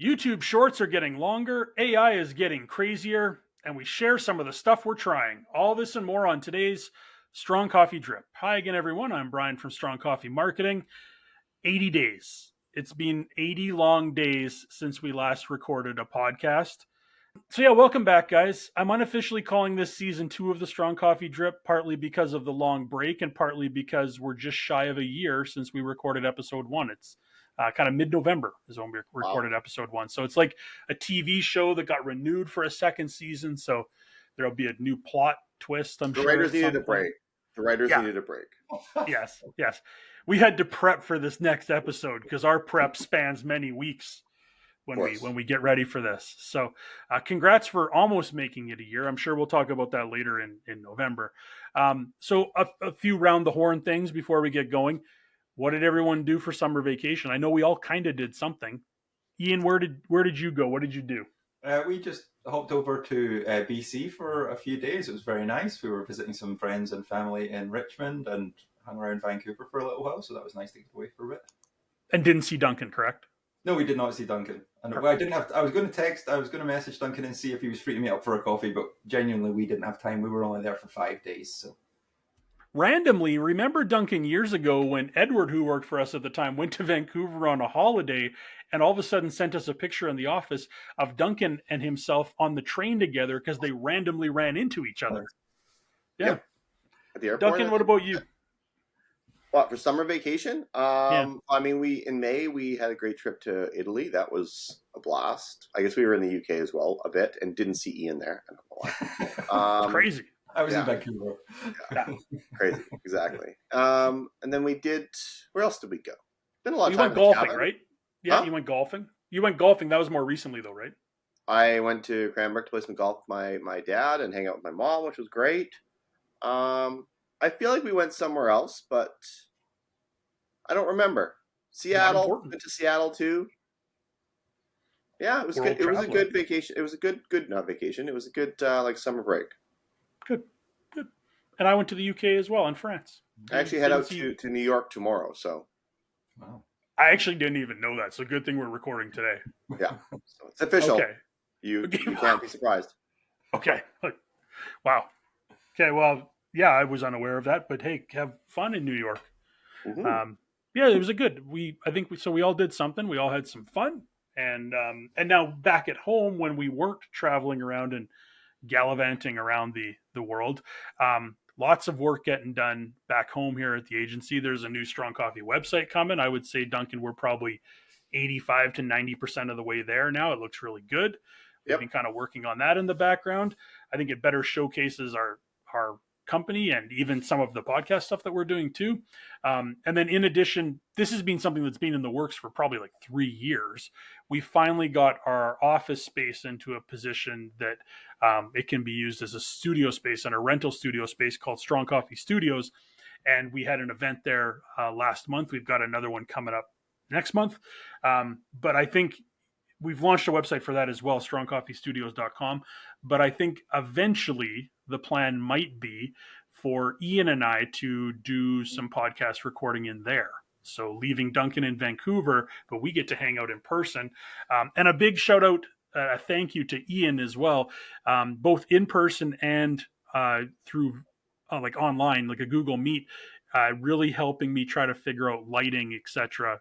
YouTube shorts are getting longer, AI is getting crazier, and we share some of the stuff we're trying. All this and more on today's Strong Coffee Drip. Hi again, everyone. I'm Brian from Strong Coffee Marketing. 80 days. It's been 80 long days since we last recorded a podcast. So yeah, welcome back, guys. I'm unofficially calling this season 2 of the Strong Coffee Drip, partly because of the long break and partly because we're just shy of a year since we recorded episode 1. It's kind of mid-November is when we recorded episode 1. So it's like a TV show that got renewed for a second season. So there'll be a new plot twist, I'm sure. The writers needed a break. Needed a break. Yes. We had to prep for this next episode because our prep spans many weeks when we get ready for this. So congrats for almost making it a year. I'm sure we'll talk about that later in November. So a few round the horn things before we get going. What did everyone do for summer vacation? I know we all kind of did something. Ian, where did you go? What did you do? We just hopped over to BC for a few days. It was very nice. We were visiting some friends and family in Richmond and hung around Vancouver for a little while. So that was nice to get away for a bit. And didn't see Duncan, correct? No, we did not see Duncan. And I didn't have. I was going to message Duncan and see if he was free to meet up for a coffee, but genuinely, we didn't have time. We were only there for 5 days, so. Randomly, remember Duncan years ago when Edward, who worked for us at the time, went to Vancouver on a holiday and all of a sudden sent us a picture in the office of Duncan and himself on the train together because they randomly ran into each other. Yeah. Yep. At the airport. Duncan, what about you? What, for summer vacation? Yeah. I mean, in May, we had a great trip to Italy. That was a blast. I guess we were in the UK as well a bit and didn't see Ian there. I don't know why. Crazy. I was in Vancouver. Yeah. Crazy, exactly. And then we did. Where else did we go? Been a lot of time. You went golfing, cabin. right? Yeah, Huh? You went golfing. You went golfing. That was more recently, though, right? I went to Cranbrook to play some golf with my dad and hang out with my mom, which was great. I feel like we went somewhere else, but I don't remember. Seattle. Went to Seattle too. Yeah, it was good. It was a good vacation. It was a good not vacation. It was a good summer break. Good. And I went to the UK as well, in France. I actually head out to New York tomorrow, so. Wow. I actually didn't even know that, so good thing we're recording today. Yeah, so it's official. Okay. You can't be surprised. Okay. Wow. Okay, well, yeah, I was unaware of that, but hey, have fun in New York. Mm-hmm. Yeah, it was we all did something. We all had some fun. And now back at home when we weren't traveling around and gallivanting around the world, lots of work getting done back home here at the agency. There's a new Strong Coffee website coming. I would say, Duncan, we're probably 85 to 90% of the way there now. It looks really good. We've been kind of working on that in the background. I think it better showcases our company and even some of the podcast stuff that we're doing too. And then in addition, this has been something that's been in the works for probably like 3 years. We finally got our office space into a position that it can be used as a studio space and a rental studio space called Strong Coffee Studios. And we had an event there last month. We've got another one coming up next month. But I think we've launched a website for that as well, strongcoffeestudios.com. But I think eventually the plan might be for Ian and I to do some podcast recording in there. So leaving Duncan in Vancouver, but we get to hang out in person. And a big shout out, a thank you to Ian as well, both in person and through like online, like a Google Meet. Really helping me try to figure out lighting, etc.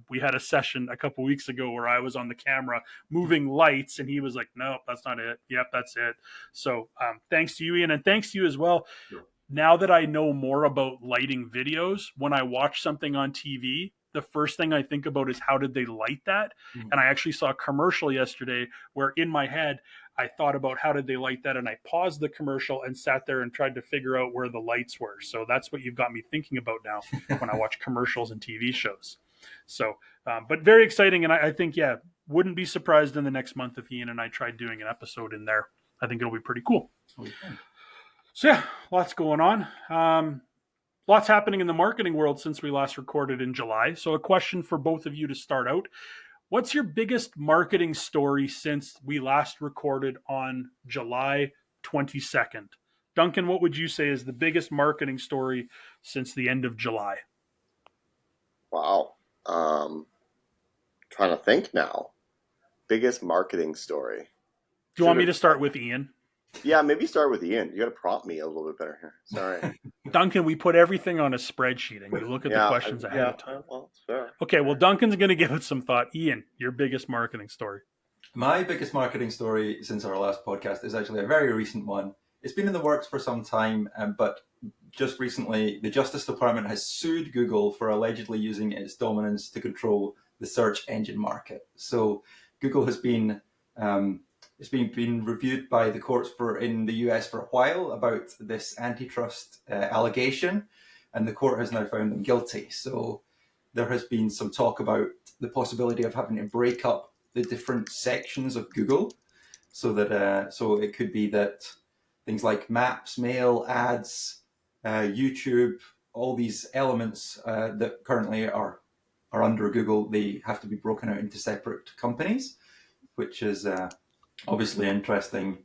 We had a session a couple weeks ago where I was on the camera moving lights, and he was like, "No, that's not it. Yep, that's it." So thanks to you, Ian, and thanks to you as well. Sure. Now that I know more about lighting videos, when I watch something on TV, the first thing I think about is how did they light that? Mm-hmm. And I actually saw a commercial yesterday where in my head, I thought about how did they light that, and I paused the commercial and sat there and tried to figure out where the lights were. So that's what you've got me thinking about now when I watch commercials and TV shows. So, but very exciting. And I think, yeah, wouldn't be surprised in the next month if Ian and I tried doing an episode in there. I think it'll be pretty cool. So yeah, lots going on. Lots happening in the marketing world since we last recorded in July. So a question for both of you to start out. What's your biggest marketing story since we last recorded on July 22nd? Duncan, what would you say is the biggest marketing story since the end of July? Wow. Trying to think now. Biggest marketing story. Do you want me to start with Ian? Yeah, maybe start with Ian. You got to prompt me a little bit better here. Sorry. Duncan, we put everything on a spreadsheet and you look at the questions ahead of time. Well, it's fair. Okay, well, Duncan's going to give it some thought. Ian, your biggest marketing story. My biggest marketing story since our last podcast is actually a very recent one. It's been in the works for some time, but just recently, the Justice Department has sued Google for allegedly using its dominance to control the search engine market. So Google has been it's been reviewed by the courts in the US for a while about this antitrust allegation, and the court has now found them guilty. So there has been some talk about the possibility of having to break up the different sections of Google, so that so it could be that things like Maps, Mail, Ads, YouTube, all these elements that currently are under Google, they have to be broken out into separate companies, which is obviously interesting,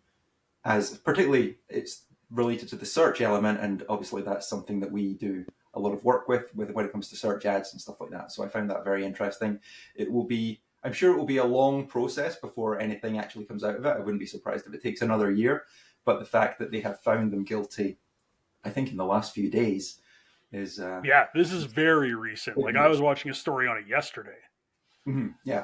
as particularly it's related to the search element, and obviously that's something that we do a lot of work with when it comes to search ads and stuff like that. So I found that very interesting. I'm sure it will be a long process before anything actually comes out of it. I wouldn't be surprised if it takes another year. But the fact that they have found them guilty, I think in the last few days, is yeah, this is very recent. Like I was watching a story on it yesterday. Mm-hmm. Yeah.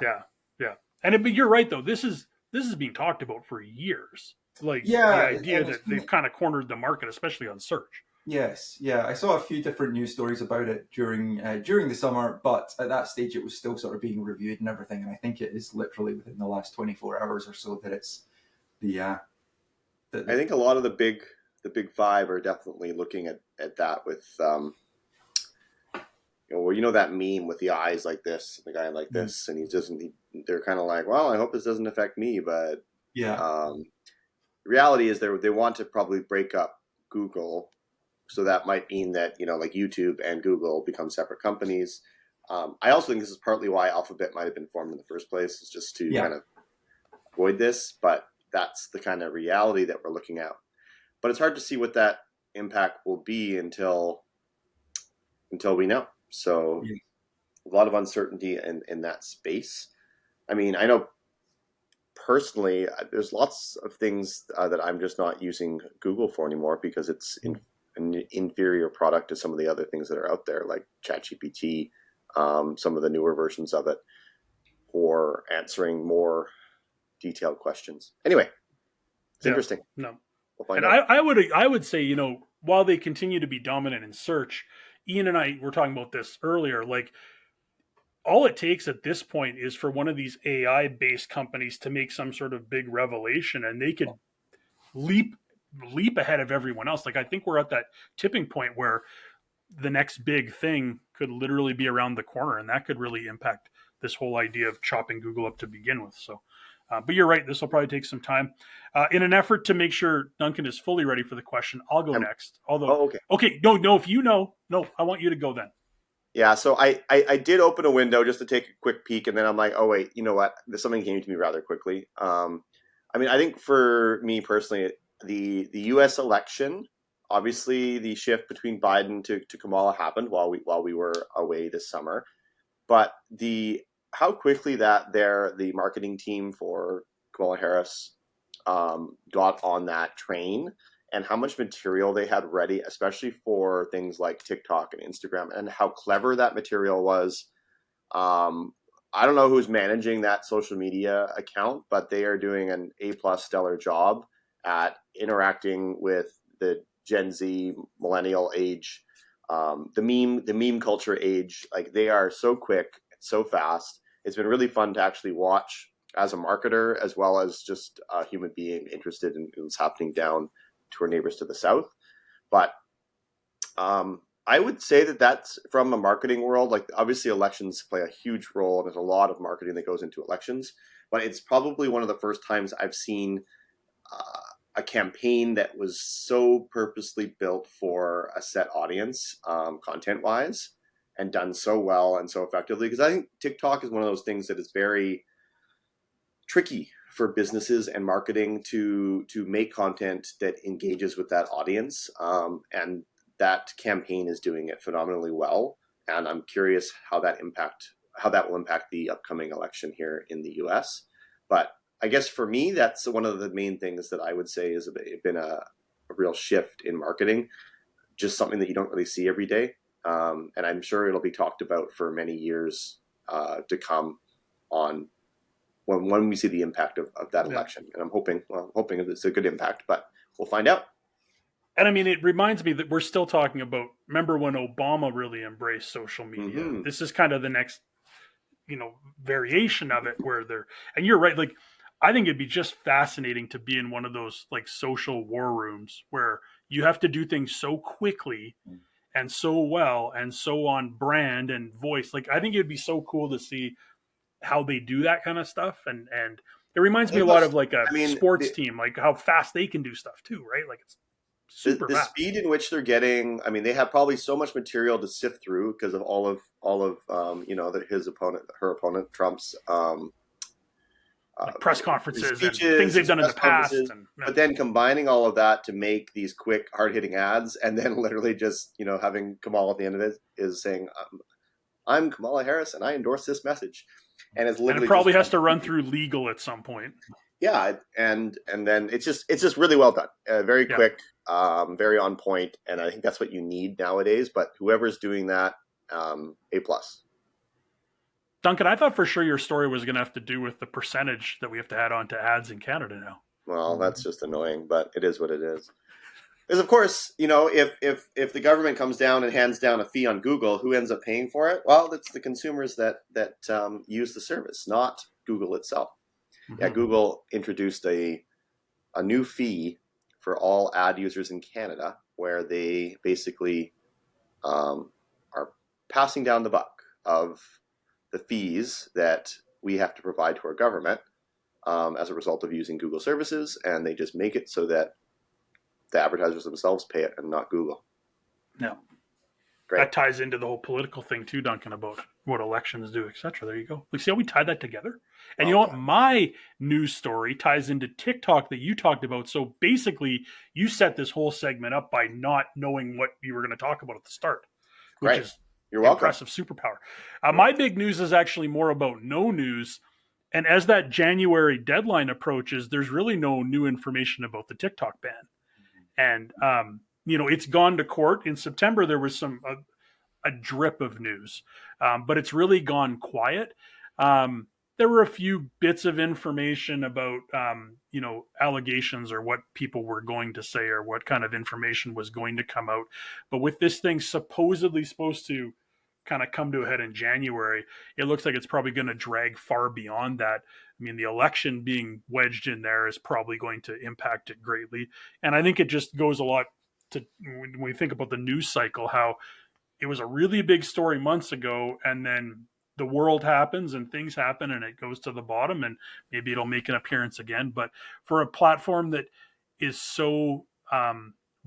But you're right though. This is being talked about for years. Like the idea that they've kind of cornered the market, especially on search. Yes, yeah. I saw a few different news stories about it during the summer, but at that stage it was still sort of being reviewed and everything. And I think it is literally within the last 24 hours or so that it's I think a lot of the big five are definitely looking at that with that meme with the eyes like this, the guy like this, and they're kind of like, well, I hope this doesn't affect me, but the reality is they want to probably break up Google. So that might mean that, like YouTube and Google become separate companies. I also think this is partly why Alphabet might have been formed in the first place, is just to kind of avoid this. But that's the kind of reality that we're looking at. But it's hard to see what that impact will be until we know. So a lot of uncertainty in that space. I mean, I know personally, there's lots of things that I'm just not using Google for anymore because it's an inferior product to some of the other things that are out there, like ChatGPT, some of the newer versions of it, for answering more detailed questions. Anyway, it's interesting. No, we'll find out. I would say, while they continue to be dominant in search, Ian and I were talking about this earlier. Like, all it takes at this point is for one of these AI-based companies to make some sort of big revelation, and they could leap ahead of everyone else. Like, I think we're at that tipping point where the next big thing could literally be around the corner, and that could really impact this whole idea of chopping Google up to begin with. So, but you're right, this will probably take some time. In an effort to make sure Duncan is fully ready for the question, I'll go next. Although, okay, no, if you know, I want you to go then. Yeah, so I did open a window just to take a quick peek, and then I'm like, oh wait, you know what? Something came to me rather quickly. I mean, I think for me personally, the U.S. election, obviously the shift between Biden to Kamala happened while we were away this summer, but how quickly the marketing team for Kamala Harris got on that train, and how much material they had ready, especially for things like TikTok and Instagram, and how clever that material was. I don't know who's managing that social media account, but they are doing an A+ stellar job at interacting with the Gen Z millennial age, the meme culture age. Like, they are so quick, so fast. It's been really fun to actually watch as a marketer, as well as just a human being interested in what's happening down to our neighbors to the south. But I would say that's from a marketing world. Like, obviously elections play a huge role, and there's a lot of marketing that goes into elections, but it's probably one of the first times I've seen a campaign that was so purposely built for a set audience, content wise, and done so well and so effectively. Because I think TikTok is one of those things that is very tricky for businesses and marketing to make content that engages with that audience, and that campaign is doing it phenomenally well. And I'm curious how that will impact the upcoming election here in the US. But I guess for me, that's one of the main things that I would say has been a real shift in marketing, just something that you don't really see every day. And I'm sure it'll be talked about for many years to come on when we see the impact of that election. And I'm hoping it's a good impact, but we'll find out. And I mean, it reminds me that we're still talking about, remember when Obama really embraced social media? Mm-hmm. This is kind of the next, variation of it where and you're right. Like, I think it'd be just fascinating to be in one of those like social war rooms where you have to do things so quickly and so well and so on brand and voice. Like, I think it'd be so cool to see how they do that kind of stuff. And it reminds me a lot of like a sports team, like how fast they can do stuff too, right? Like, it's super the fast. Speed in which they're getting. I mean, they have probably so much material to sift through because of all of her opponent Trump's like press conferences speeches, and things they've done in the past. But then combining all of that to make these quick, hard-hitting ads, and then literally just having Kamala at the end of it is saying, "I'm Kamala Harris, and I endorse this message," and it's literally and it probably has to run through legal at some point. Yeah, and then it's just really well done, very quick, very on point, and I think that's what you need nowadays. But whoever's doing that, A+. Duncan, I thought for sure your story was going to have to do with the percentage that we have to add on to ads in Canada now. Well, that's just annoying, but it is what it is. Because of course, if the government comes down and hands down a fee on Google, who ends up paying for it? Well, it's the consumers that use the service, not Google itself. Mm-hmm. Yeah, Google introduced a new fee for all ad users in Canada, where they basically are passing down the buck of the fees that we have to provide to our government as a result of using Google services, and they just make it so that the advertisers themselves pay it and not Google. No. Great. That ties into the whole political thing too, Duncan, about what elections do, etc. There you go. Like, see how we tie that together? And you know what? My news story ties into TikTok that you talked about. So basically, you set this whole segment up by not knowing what you were going to talk about at the start, which is You're welcome. Impressive superpower. My big news is actually more about no news. And as that January deadline approaches, there's really no new information about the TikTok ban. And, it's gone to court. In September, there was a drip of news, but it's really gone quiet. There were a few bits of information about, allegations or what people were going to say or what kind of information was going to come out. But with this thing supposedly supposed to kind of come to a head in January, it looks like it's probably going to drag far beyond that. I mean, the election being wedged in there is probably going to impact it greatly. And I think it just goes a lot to when we think about the news cycle, how it was a really big story months ago, and then the world happens and things happen and it goes to the bottom, and maybe it'll make an appearance again. But for a platform that is so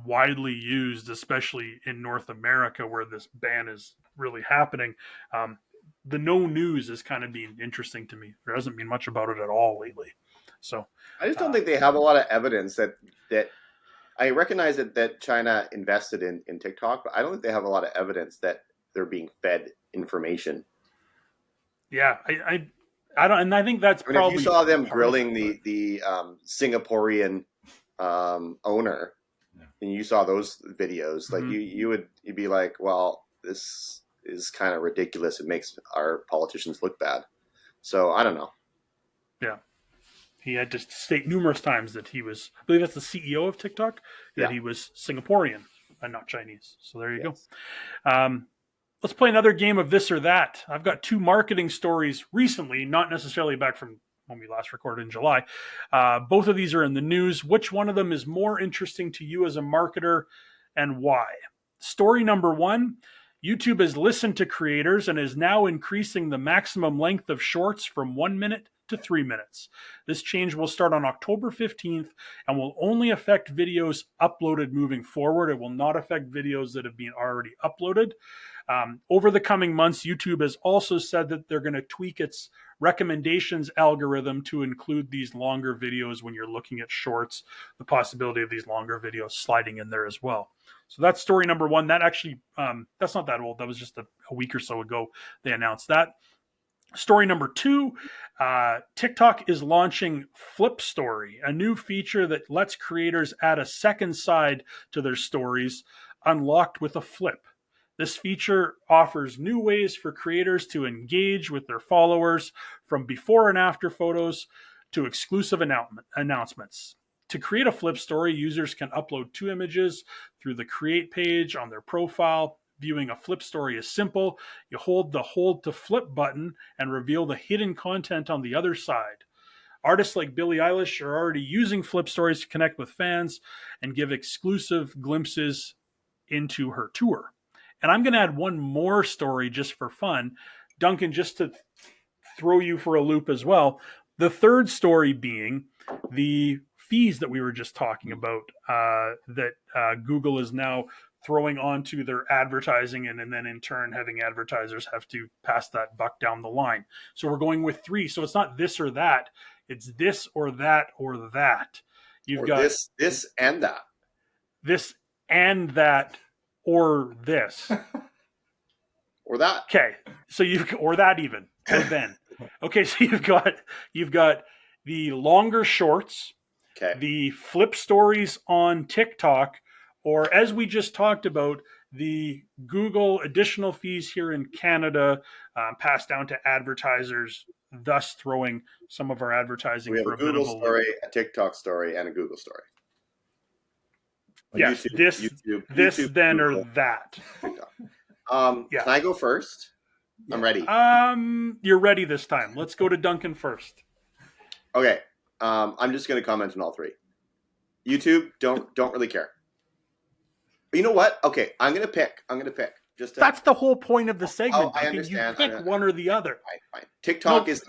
widely used, especially in North America where this ban is really happening, the no news is kind of being interesting to me. There hasn't been much about it at all lately. So I just don't think they have a lot of evidence that I recognize that China invested in TikTok, but I don't think they have a lot of evidence that they're being fed information. Yeah, I don't, and I think that's probably. If you saw them grilling the Singaporean owner, and you saw those videos, like you'd be like, well, this is kind of ridiculous. It makes our politicians look bad. So I don't know. Yeah. He had to state numerous times that he was, I believe that's the CEO of TikTok, that he was Singaporean and not Chinese. So there you go. Let's play another game of this or that. I've got two marketing stories recently, not necessarily back from when we last recorded in July. Both of these are in the news. Which one of them is more interesting to you as a marketer and why? Story number one, YouTube has listened to creators and is now increasing the maximum length of shorts from 1 minute to 3 minutes. This change will start on October 15th and will only affect videos uploaded moving forward. It will not affect videos that have been already uploaded. Over the coming months, YouTube has also said that they're going to tweak its recommendations algorithm to include these longer videos when you're looking at shorts, the possibility of these longer videos sliding in there as well. So that's story number one. That actually, that's not that old. That was just a week or so ago they announced that. Story number 2, TikTok is launching Flip Story, a new feature that lets creators add a second side to their stories, unlocked with a flip. This feature offers new ways for creators to engage with their followers, from before and after photos to exclusive announcements. To create a flip story, users can upload 2 images through the create page on their profile. Viewing a flip story is simple. You hold the hold to flip button and reveal the hidden content on the other side. Artists like Billie Eilish are already using flip stories to connect with fans and give exclusive glimpses into her tour. And I'm going to add one more story just for fun. Duncan, just to throw you for a loop as well. The third story being the fees that we were just talking about, that Google is now throwing onto their advertising, and then in turn having advertisers have to pass that buck down the line. So we're going with 3. So it's not this or that. It's this or that or that. You've got this and that. This and that or this. Or that. Okay. So or that even. Or then. Okay, so you've got the longer shorts, Okay. the flip stories on TikTok, or as we just talked about, the Google additional fees here in Canada passed down to advertisers, thus throwing some of our advertising We have for a a bit of Google a story, a TikTok story, and a Google story. Yes, this, then, Google, or that. TikTok. Yeah. Can I go first? Yeah. I'm ready. You're ready this time. Let's go to Duncan first. Okay. I'm just going to comment on all 3. YouTube, don't really care. But you know what? Okay, I'm going to pick. Just to, That's the whole point of the segment. I Duncan. You understand. pick one or the other. Fine. TikTok No. is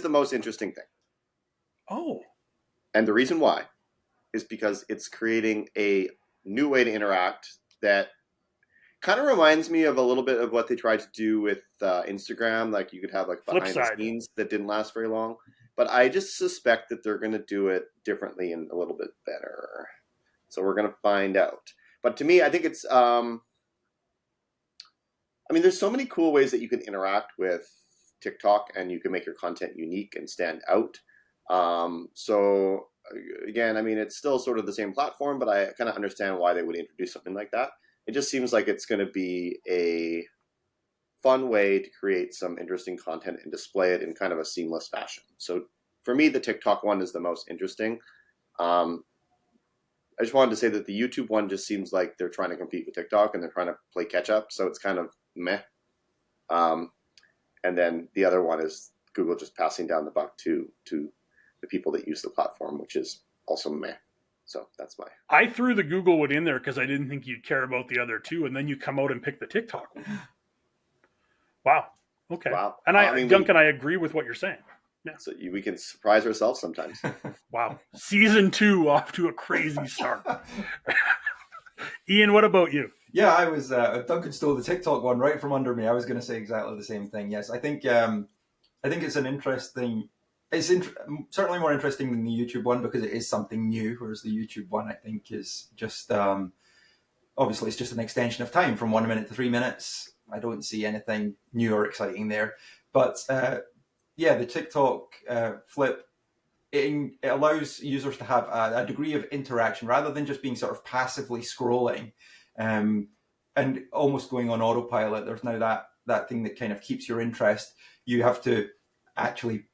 the most interesting thing. Oh. And the reason why is because it's creating a new way to interact that kind of reminds me of a little bit of what they tried to do with Instagram. Like you could have like behind the scenes that didn't last very long. But I just suspect that they're going to do it differently and a little bit better. So we're going to find out. But to me, I think it's, there's so many cool ways that you can interact with TikTok and you can make your content unique and stand out. So again, it's still sort of the same platform, but I kind of understand why they would introduce something like that. It just seems like it's going to be a fun way to create some interesting content and display it in kind of a seamless fashion. So for me, the TikTok one is the most interesting. I just wanted to say that the YouTube one just seems like they're trying to compete with TikTok and they're trying to play catch up. So it's kind of meh. And then the other one is Google just passing down the buck to the people that use the platform, which is also meh. So that's I threw the Google one in there because I didn't think you'd care about the other 2, and then you come out and pick the TikTok one. Wow. Okay. Wow. And Duncan, I agree with what you're saying. Yeah. So we can surprise ourselves sometimes. Wow. Season 2 off to a crazy start. Ian, what about you? Yeah, I was. Duncan stole the TikTok one right from under me. I was going to say exactly the same thing. Yes, I think it's an interesting. It's certainly more interesting than the YouTube one because it is something new, whereas the YouTube one I think is just obviously it's just an extension of time from 1 minute to 3 minutes. I don't see anything new or exciting there, but the TikTok flip. It allows users to have a degree of interaction rather than just being sort of passively scrolling and almost going on autopilot. There's now that thing that kind of keeps your interest. You have to actually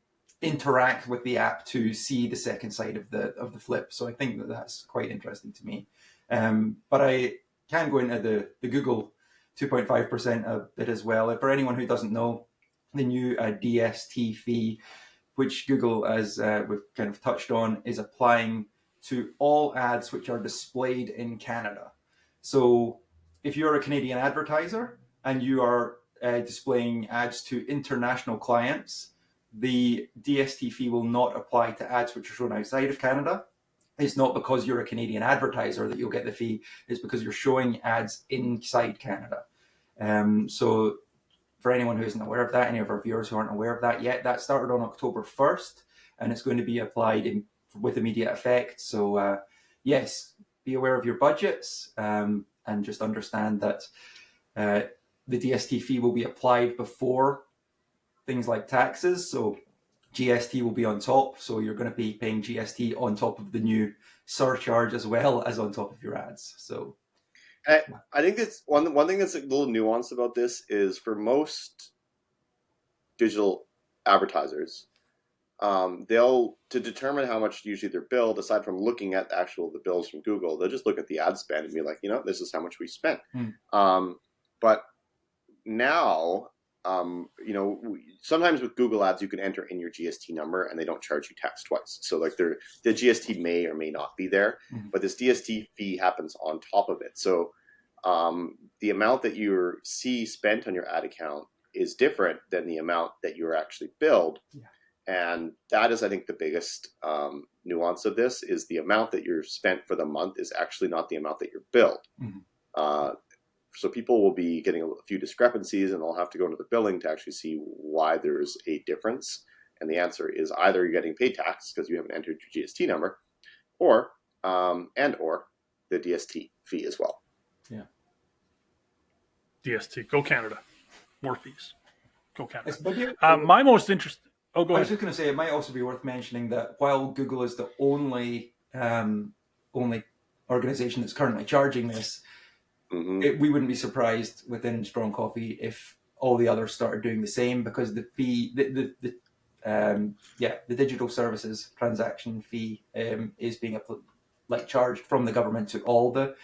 interact with the app to see the second side of the flip. So I think that's quite interesting to me. But I can go into the Google 2.5% a bit as well. For anyone who doesn't know, the new DST fee, which Google, as we've kind of touched on, is applying to all ads which are displayed in Canada. So if you're a Canadian advertiser and you are displaying ads to international clients, the DST fee will not apply to ads which are shown outside of Canada. It's not because you're a Canadian advertiser that you'll get the fee, it's because you're showing ads inside Canada. So for anyone who isn't aware of that, any of our viewers who aren't aware of that yet, that started on October 1st and it's going to be applied with immediate effect. So yes, be aware of your budgets and just understand that the DST fee will be applied before things like taxes. So GST will be on top. So you're going to be paying GST on top of the new surcharge as well as on top of your ads. So I think it's one thing that's a little nuanced about this is for most digital advertisers, they'll, to determine how much usually they're billed, aside from looking at the bills from Google, they'll just look at the ad spend and be like, this is how much we spent. But now, sometimes with Google ads, you can enter in your GST number and they don't charge you tax twice. So like the GST may or may not be there, but this DST fee happens on top of it. So the amount that you see spent on your ad account is different than the amount that you're actually billed. Yeah. And that is, I think, the biggest nuance of this is the amount that you're spent for the month is actually not the amount that you're billed. So people will be getting a few discrepancies and they'll have to go into the billing to actually see why there's a difference. And the answer is either you're getting paid tax because you haven't entered your GST number, or the DST fee as well. Yeah. DST, go Canada. More fees. Go Canada. My my most interesting... Oh, go I ahead. was just going to say, it might also be worth mentioning that while Google is the only organization that's currently charging this, we wouldn't be surprised within Strong Coffee if all the others started doing the same, because the fee, the digital services transaction fee is being charged from the government to all the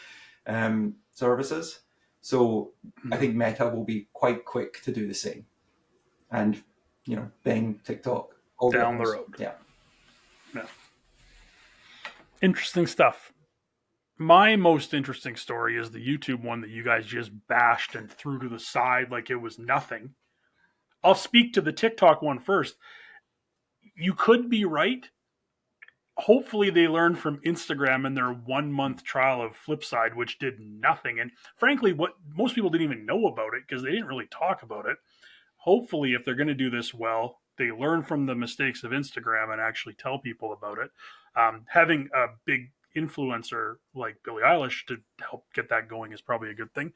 services. So I think Meta will be quite quick to do the same, and Bing, TikTok, all down the road. Yeah. Interesting stuff. My most interesting story is the YouTube one that you guys just bashed and threw to the side like it was nothing. I'll speak to the TikTok one first. You could be right. Hopefully they learned from Instagram in their 1 month trial of Flipside, which did nothing. And frankly, what most people didn't even know about it because they didn't really talk about it. Hopefully, if they're going to do this well, they learn from the mistakes of Instagram and actually tell people about it. Having a big influencer like Billie Eilish to help get that going is probably a good thing.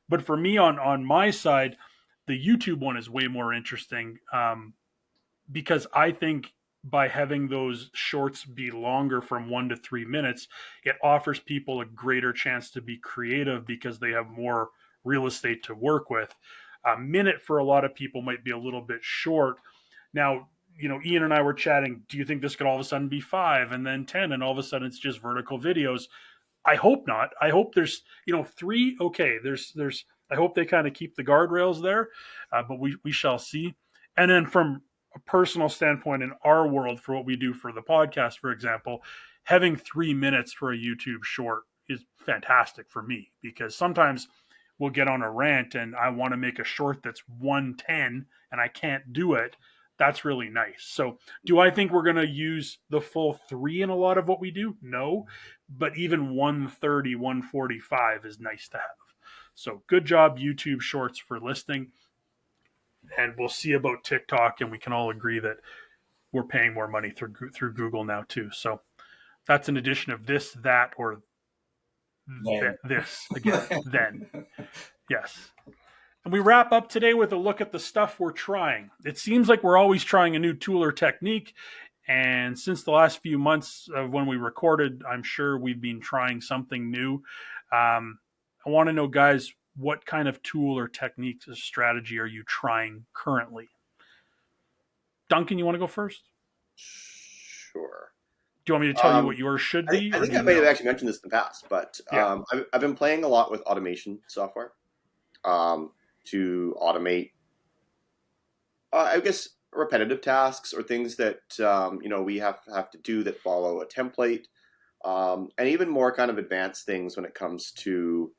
But for me, on my side, the YouTube one is way more interesting because I think by having those shorts be longer from 1 to 3 minutes, it offers people a greater chance to be creative because they have more real estate to work with. A minute for a lot of people might be a little bit short. Now, Ian and I were chatting. Do you think this could all of a sudden be 5 and then 10 and all of a sudden it's just vertical videos? I hope not. I hope there's, 3. Okay. There's, I hope they kind of keep the guardrails there, but we shall see. And then from a personal standpoint in our world, for what we do for the podcast, for example, having 3 minutes for a YouTube short is fantastic for me because sometimes we'll get on a rant and I want to make a short that's 1:10 and I can't do it. That's really nice. So do I think we're going to use the full 3 in a lot of what we do? No, but even 1:30, 1:45 is nice to have. So good job, YouTube Shorts, for listening. And we'll see about TikTok, and we can all agree that we're paying more money through Google now too. So that's an addition of this, that, or this again. Then, yes. And we wrap up today with a look at the stuff we're trying. It seems like we're always trying a new tool or technique. And since the last few months of when we recorded, I'm sure we've been trying something new. I want to know, guys, what kind of tool or technique or strategy are you trying currently? Duncan, you want to go first? Sure. Do you want me to tell you what yours should be? I think I may have actually mentioned this in the past, but I've been playing a lot with automation software to automate, I guess, repetitive tasks or things that we have to do that follow a template, and even more kind of advanced things when it comes to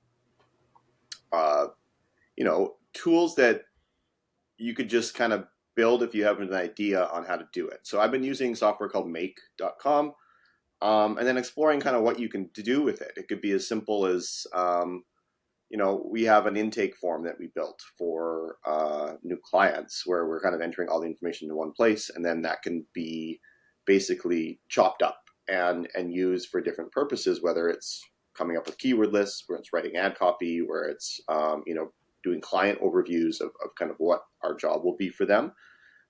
tools that you could just kind of build if you have an idea on how to do it. So I've been using software called make.com, and then exploring kind of what you can do with it. It could be as simple as, we have an intake form that we built for new clients where we're kind of entering all the information in one place, and then that can be basically chopped up and used for different purposes, whether it's coming up with keyword lists, where it's writing ad copy, where it's doing client overviews of kind of what our job will be for them.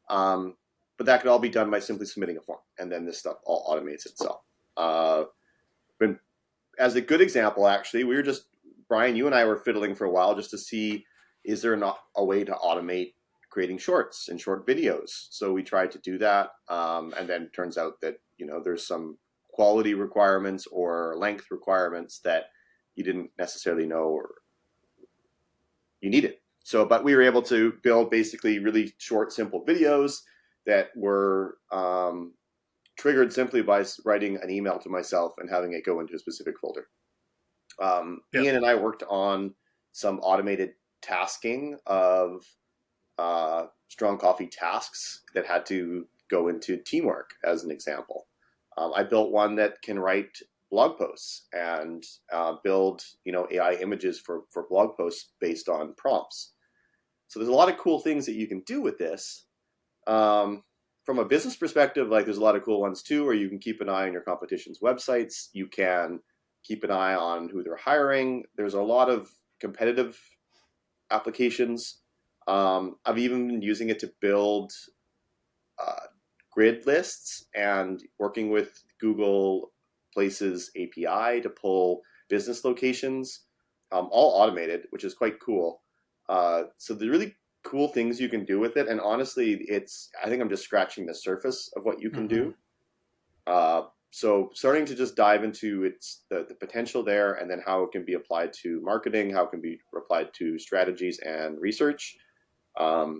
But that could all be done by simply submitting a form, and then this stuff all automates itself. But as a good example, actually, we were just, Brian, you and I were fiddling for a while just to see, is there not a way to automate creating shorts and short videos? So we tried to do that, and then it turns out that there's some quality requirements or length requirements that you didn't necessarily know or you needed. So, but we were able to build basically really short, simple videos that were triggered simply by writing an email to myself and having it go into a specific folder. Ian and I worked on some automated tasking of strong coffee tasks that had to go into teamwork, as an example. I built one that can write blog posts and build AI images for blog posts based on prompts. So there's a lot of cool things that you can do with this. From a business perspective, like there's a lot of cool ones too, where you can keep an eye on your competition's websites. You can keep an eye on who they're hiring. There's a lot of competitive applications. I've even been using it to build grid lists and working with Google Places API to pull business locations, all automated, which is quite cool. So the really cool things you can do with it, and honestly, I think I'm just scratching the surface of what you can do. So starting to just dive into the potential there, and then how it can be applied to marketing, how it can be applied to strategies and research. But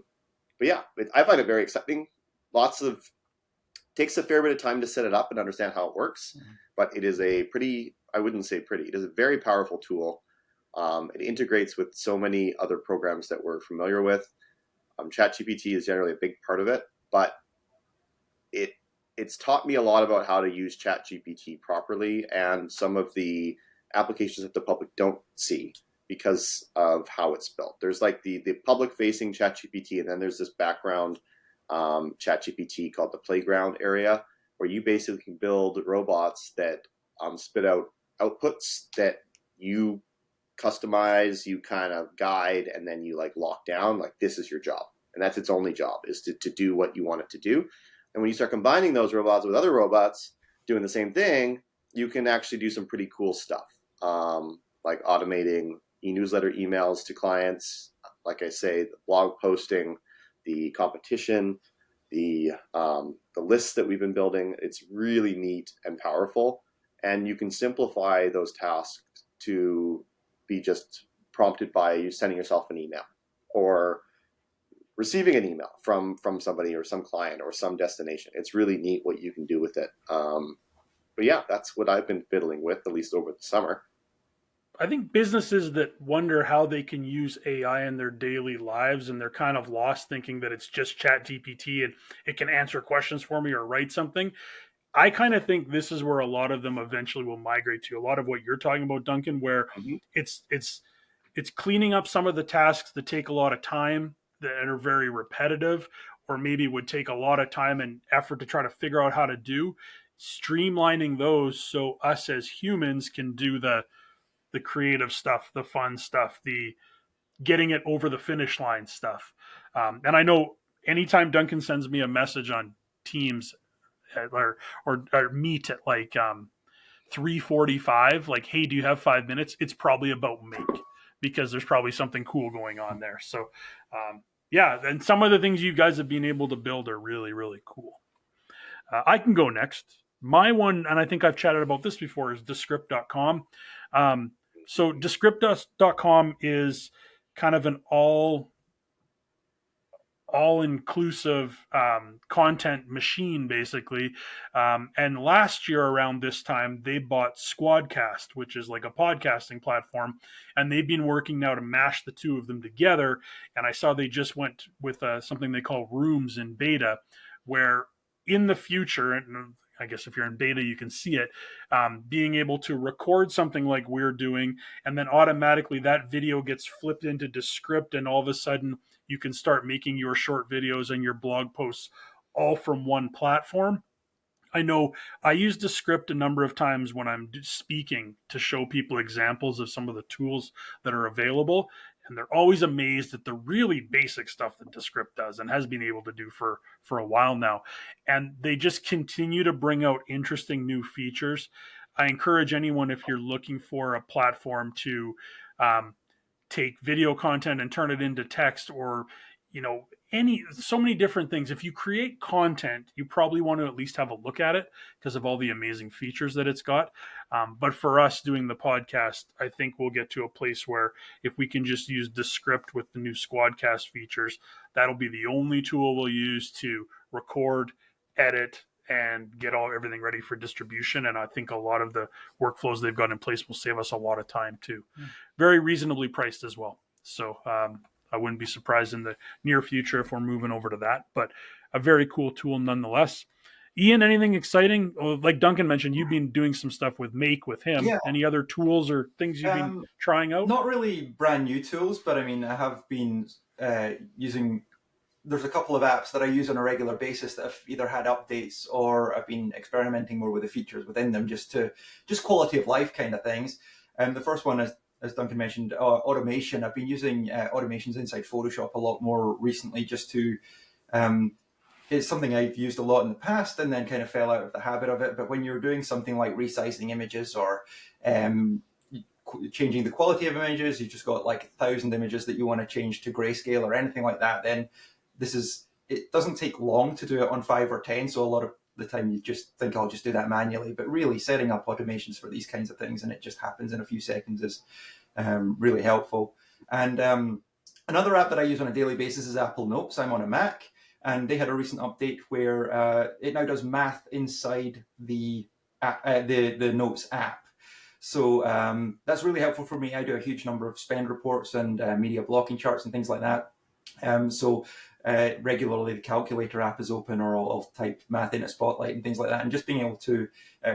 yeah, I find it very exciting. Takes a fair bit of time to set it up and understand how it works, but it is I wouldn't say pretty, it is a very powerful tool. It integrates with so many other programs that we're familiar with. ChatGPT is generally a big part of it, but it's taught me a lot about how to use ChatGPT properly and some of the applications that the public don't see because of how it's built. There's like the public-facing ChatGPT, and then there's this background ChatGPT called the playground area, where you basically can build robots that spit out outputs that you customize, you kind of guide, and then you like lock down, like this is your job. And that's its only job, is to do what you want it to do. And when you start combining those robots with other robots doing the same thing, you can actually do some pretty cool stuff, like automating e-newsletter emails to clients, like I say, the blog posting, the competition, the lists that we've been building. It's really neat and powerful. And you can simplify those tasks to be just prompted by you sending yourself an email or receiving an email from somebody or some client or some destination. It's really neat what you can do with it. But yeah, that's what I've been fiddling with, at least over the summer. I think businesses that wonder how they can use AI in their daily lives, and they're kind of lost thinking that it's just Chat GPT and it can answer questions for me or write something. I kind of think this is where a lot of them eventually will migrate to. A lot of what you're talking about, Duncan, where it's cleaning up some of the tasks that take a lot of time that are very repetitive, or maybe would take a lot of time and effort to try to figure out how to do, streamlining those so us as humans can do the creative stuff, the fun stuff, the getting it over the finish line stuff. And I know anytime Duncan sends me a message on Teams or Meet at like 3:45, like, hey, do you have 5 minutes? It's probably about make, because there's probably something cool going on there. So yeah, and some of the things you guys have been able to build are really, really cool. I can go next. My one, and I think I've chatted about this before, is Descript.com. So Descript.com is kind of an all-inclusive content machine, basically. And last year around this time, they bought Squadcast, which is like a podcasting platform, and they've been working now to mash the two of them together. And I saw they just went with something they call Rooms in beta, where in the future, and I guess if you're in beta, you can see it, being able to record something like we're doing, and then automatically that video gets flipped into Descript, and all of a sudden you can start making your short videos and your blog posts all from one platform. I know I use Descript a number of times when I'm speaking to show people examples of some of the tools that are available. and they're always amazed at the really basic stuff that Descript does and has been able to do for a while now. And they just continue to bring out interesting new features. I encourage anyone, if you're looking for a platform to um, take video content and turn it into text, or so many different things. If you create content, you probably want to at least have a look at it because of all the amazing features that it's got. But for us doing the podcast, I think we'll get to a place where if we can just use Descript with the new Squadcast features, that'll be the only tool we'll use to record, edit, and get everything ready for distribution. And I think a lot of the workflows they've got in place will save us a lot of time too. Very reasonably priced as well. So I wouldn't be surprised in the near future if we're moving over to that, but a very cool tool nonetheless. Ian, anything exciting? Like Duncan mentioned, you've been doing some stuff with Make with him. Yeah. Any other tools or things you've been trying out? Not really brand new tools, but I mean, I have been using, there's a couple of apps that I use on a regular basis that have either had updates or I've been experimenting more with the features within them, just quality of life kind of things. And the first one is, as Duncan mentioned, automation. I've been using automations inside Photoshop a lot more recently, just to, it's something I've used a lot in the past and then kind of fell out of the habit of it. But when you're doing something like resizing images or changing the quality of images, you've just got like 1,000 images that you want to change to grayscale or anything like that, then it doesn't take long to do it on 5 or 10. So a lot of the time you just think I'll just do that manually, but really setting up automations for these kinds of things and it just happens in a few seconds is really helpful. And another app that I use on a daily basis is Apple Notes. I'm on a Mac, and they had a recent update where it now does math inside the Notes app. So that's really helpful for me. I do a huge number of spend reports and media blocking charts and things like that. Regularly the calculator app is open, or I'll type math in at Spotlight and things like that. And just being able to,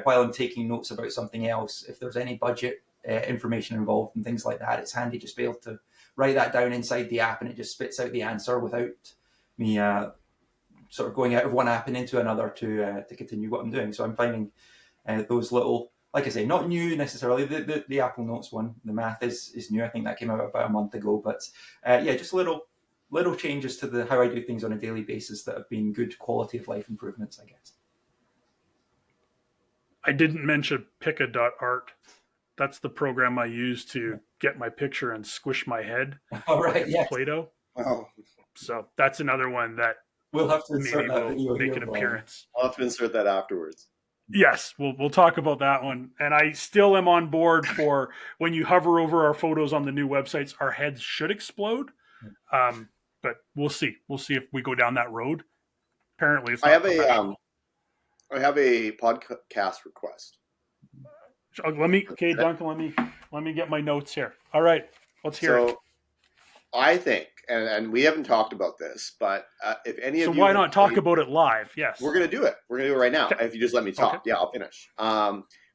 while I'm taking notes about something else, if there's any budget information involved and things like that, it's handy just be able to write that down inside the app and it just spits out the answer without me sort of going out of one app and into another to continue what I'm doing. So I'm finding those little, like I say, not new necessarily. The Apple Notes one, the math is new. I think that came out about a month ago. But just little changes to how I do things on a daily basis that have been good quality of life improvements, I guess. I didn't mention Pika.art. That's the program I use to get my picture and squish my head. All right, yeah. Play-Doh. Oh. So that's another one that we'll have to maybe will make an appearance. I'll have to insert that afterwards. Yes, we'll talk about that one. And I still am on board for when you hover over our photos on the new websites, our heads should explode. But we'll see. We'll see if we go down that road. Apparently, it's not I have a podcast request. Duncan, let me get my notes here. All right, let's hear it. I think, and we haven't talked about this, but if any of you... So why not talk about it live? Yes. We're going to do it. We're going to do it right now. Okay. If you just let me talk. Okay. Yeah, I'll finish.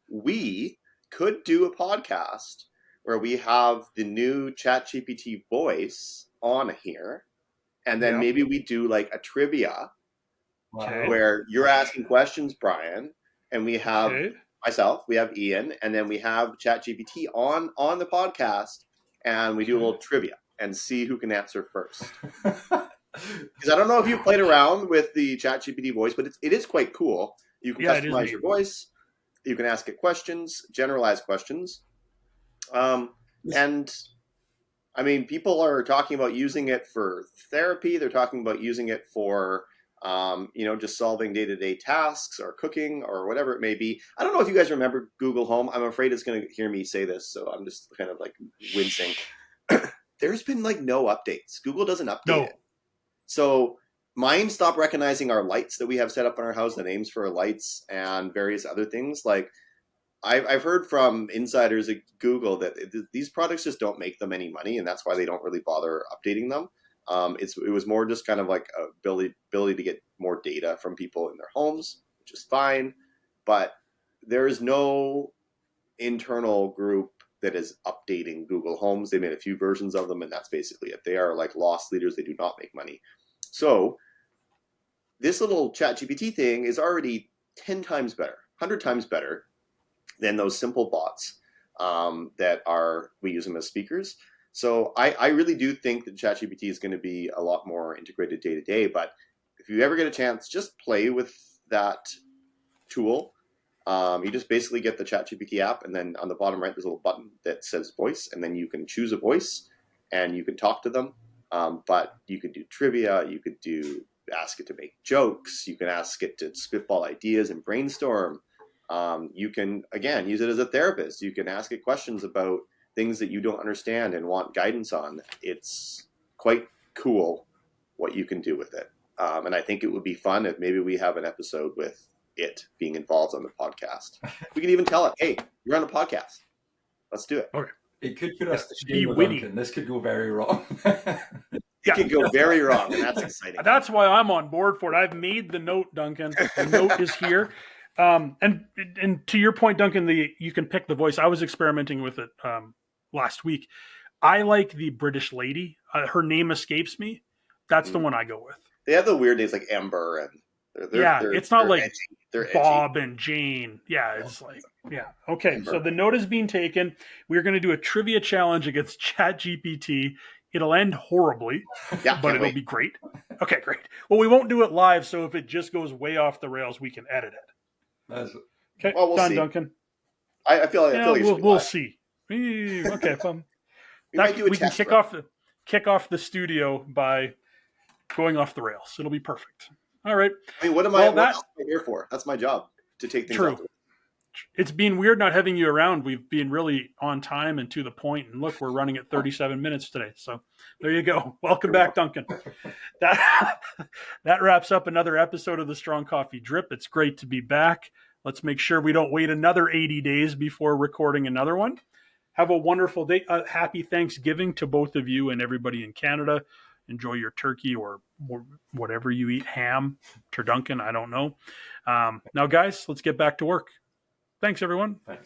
We could do a podcast where we have the new ChatGPT voice on here, and then maybe we do like a trivia where you're asking questions, Brian, and we have myself, we have Ian, and then we have ChatGPT on the podcast, and we do a little trivia and see who can answer first. Because I don't know if you played around with the ChatGPT voice, but it is quite cool. You can customize your voice. You can ask it questions, generalized questions. And I mean, people are talking about using it for therapy. They're talking about using it for, just solving day-to-day tasks or cooking or whatever it may be. I don't know if you guys remember Google Home. I'm afraid it's going to hear me say this, so I'm just kind of like wincing. There's been like no updates. Google doesn't update it. So mine stopped recognizing our lights that we have set up in our house, the names for our lights and various other things. Like I've heard from insiders at Google that these products just don't make them any money, and that's why they don't really bother updating them. It was more just kind of like a ability to get more data from people in their homes, which is fine. But there is no internal group that is updating Google Homes. They made a few versions of them, and that's basically it. They are like loss leaders. They do not make money. So this little ChatGPT thing is already 10 times better, 100 times better than those simple bots we use them as speakers. So I really do think that ChatGPT is going to be a lot more integrated day to day. But if you ever get a chance, just play with that tool. You just basically get the ChatGPT app, and then on the bottom right, there's a little button that says voice, and then you can choose a voice, and you can talk to them. But you could do trivia, you could ask it to make jokes, you can ask it to spitball ideas and brainstorm. You can, again, use it as a therapist. You can ask it questions about things that you don't understand and want guidance on. It's quite cool what you can do with it. And I think it would be fun if maybe we have an episode with it being involved on the podcast. We can even tell it, hey, you're on a podcast. Let's do it. Okay. It could put us to Be shame with witty. Duncan. This could go very wrong. It could go very wrong, and that's exciting. That's why I'm on board for it. I've made the note, Duncan. The note is here. And to your point, Duncan, you can pick the voice. I was experimenting with it last week. I like the British lady. Her name escapes me. That's the one I go with. They have the weird names like Ember, and it's not like edgy. They're Bob edgy. and Jane. Yeah, it's like, yeah. Okay, so the note is being taken. We're going to do a trivia challenge against ChatGPT. It'll end horribly, but it'll be great. Okay, great. Well, we won't do it live, so if it just goes way off the rails, we can edit it. Okay, well, we'll done, see. Duncan. I feel like we'll see. Okay, we can kick off the studio by going off the rails. It'll be perfect. All right. I mean, what else am I here for? That's my job, to take things off. It's been weird not having you around. We've been really on time and to the point. And look, we're running at 37 minutes today. So there you go. Welcome back, Duncan. That wraps up another episode of the Strong Coffee Drip. It's great to be back. Let's make sure we don't wait another 80 days before recording another one. Have a wonderful day. Happy Thanksgiving to both of you and everybody in Canada. Enjoy your turkey or whatever you eat, ham, turduncan, I don't know. Now, guys, let's get back to work. Thanks, everyone. Thanks.